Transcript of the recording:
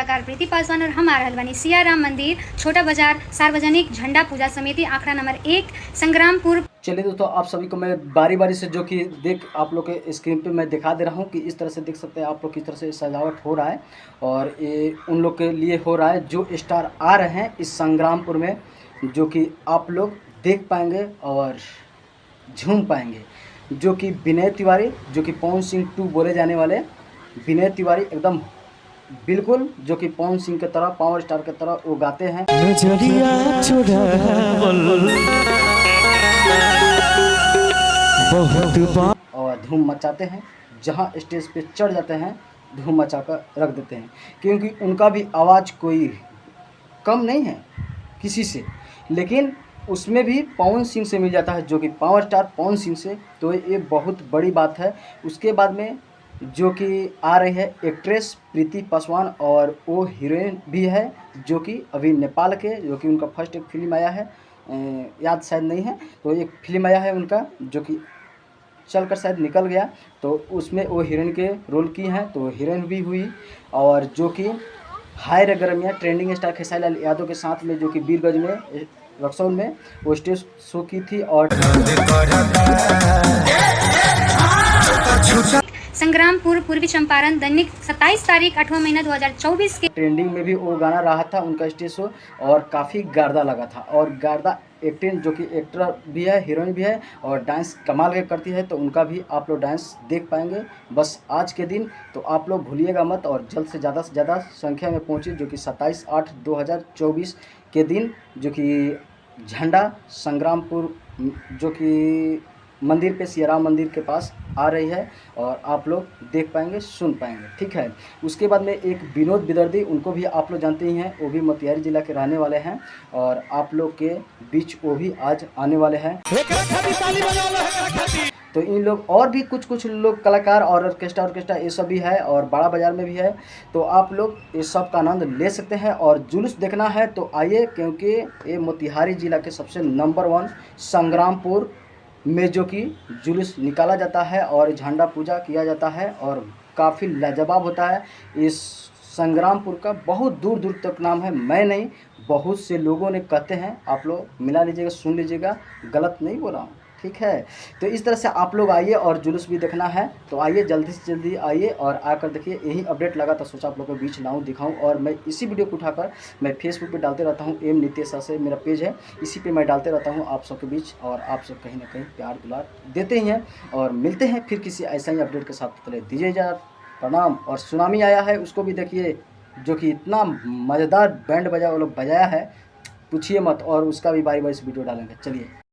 कलाकार प्रीति पासवान और हम आ रहल बानी सियाराम मंदिर छोटा बाजार सार्वजनिक झंडा पूजा समिति आंकड़ा नंबर 1 संग्रामपुर। चलिए दोस्तों, आप सभी को मैं बारी बारी से जो कि आप लोग के स्क्रीन पे मैं दिखा दे रहा हूँ कि इस तरह से देख सकते हैं आप लोग किस तरह से सजावट हो रहा है। और ये उन लोग के लिए हो रहा है जो स्टार आ रहे हैं इस संग्रामपुर में, जो कि आप लोग देख पाएंगे और झूम पाएंगे। जो कि विनय तिवारी, जो कि पवन सिंह 2 बोले जाने वाले विनय तिवारी, एकदम बिल्कुल जो कि पवन सिंह की तरह, पावर स्टार की तरह वो गाते हैं और धूम मचाते हैं। जहां स्टेज पे चढ़ जाते हैं धूम मचा कर रख देते हैं, क्योंकि उनका भी आवाज़ कोई कम नहीं है किसी से, लेकिन उसमें भी पवन सिंह से मिल जाता है, जो कि पावर स्टार पवन सिंह से, तो ये बहुत बड़ी बात है। उसके बाद में जो कि आ रही है एक्ट्रेस प्रीति पासवान, और वो हीरोइन भी है जो कि अभी नेपाल के, जो कि उनका फर्स्ट एक फिल्म आया है, याद शायद नहीं है, तो एक फिल्म आया है उनका जो कि चलकर शायद निकल गया, तो उसमें वो हीरोइन के रोल की हैं, तो हीरोइन भी हुई। और जो कि हाय रे गरमिया ट्रेंडिंग स्टार खेसारी लाल यादव के साथ में, जो कि वीरगंज में रक्सौल में वो स्टेज शो की थी। और संग्रामपुर पूर्वी चंपारण दैनिक 27 तारीख 8वां महीना 2024 के ट्रेंडिंग में भी वो गाना रहा था उनका स्टेज शो, और काफ़ी गर्दा लगा था। और गर्दा एक्टिंग, जो कि एक्टर भी है, हीरोइन भी है, और डांस कमाल के करती है, तो उनका भी आप लोग डांस देख पाएंगे बस आज के दिन। तो आप लोग भूलिएगा मत और जल्द से ज़्यादा संख्या में पहुँचे, जो कि 27/8/2024 के दिन, जो कि झंडा संग्रामपुर जो कि मंदिर पे, सियाराम मंदिर के पास आ रही है, और आप लोग देख पाएंगे, सुन पाएंगे, ठीक है। उसके बाद में एक विनोद विदर्दी, उनको भी आप लोग जानते ही हैं, वो भी मोतिहारी जिला के रहने वाले हैं, और आप लोग के बीच वो भी आज आने वाले हैं। तो इन लोग और भी कुछ लोग कलाकार और ऑर्केस्ट्रा ये सब भी है, और बड़ा बाजार में भी है, तो आप लोग इस सब का आनंद ले सकते हैं। और जुलूस देखना है तो आइए, क्योंकि ये मोतिहारी जिला के सबसे नंबर 1 संग्रामपुर में जो कि जुलूस निकाला जाता है और झंडा पूजा किया जाता है, और काफ़ी लाजवाब होता है। इस संग्रामपुर का बहुत दूर दूर तक नाम है, मैं नहीं, बहुत से लोगों ने कहते हैं, आप लोग मिला लीजिएगा, सुन लीजिएगा, गलत नहीं बोला हूँ, ठीक है। तो इस तरह से आप लोग आइए और जुलूस भी देखना है, तो आइए जल्दी से जल्दी आइए और आकर देखिए। यही अपडेट लगा तो सोचा आप लोगों के बीच लाऊं, दिखाऊं, और मैं इसी वीडियो को उठाकर मैं फेसबुक पे डालते रहता हूं। एम नितेश से मेरा पेज है, इसी पे मैं डालते रहता हूं आप सबके बीच, और आप सब कहीं ना कहीं प्यार दुलार देते ही हैं। और मिलते हैं फिर किसी ऐसा ही अपडेट के साथ, चले दीजिए जा प्रणाम। और सुनामी आया है, उसको भी देखिए, जो कि इतना मज़ेदार बैंड बजा वो लोग बजाया है, पूछिए मत, और उसका भी बारी बारी से वीडियो डालेंगे। चलिए।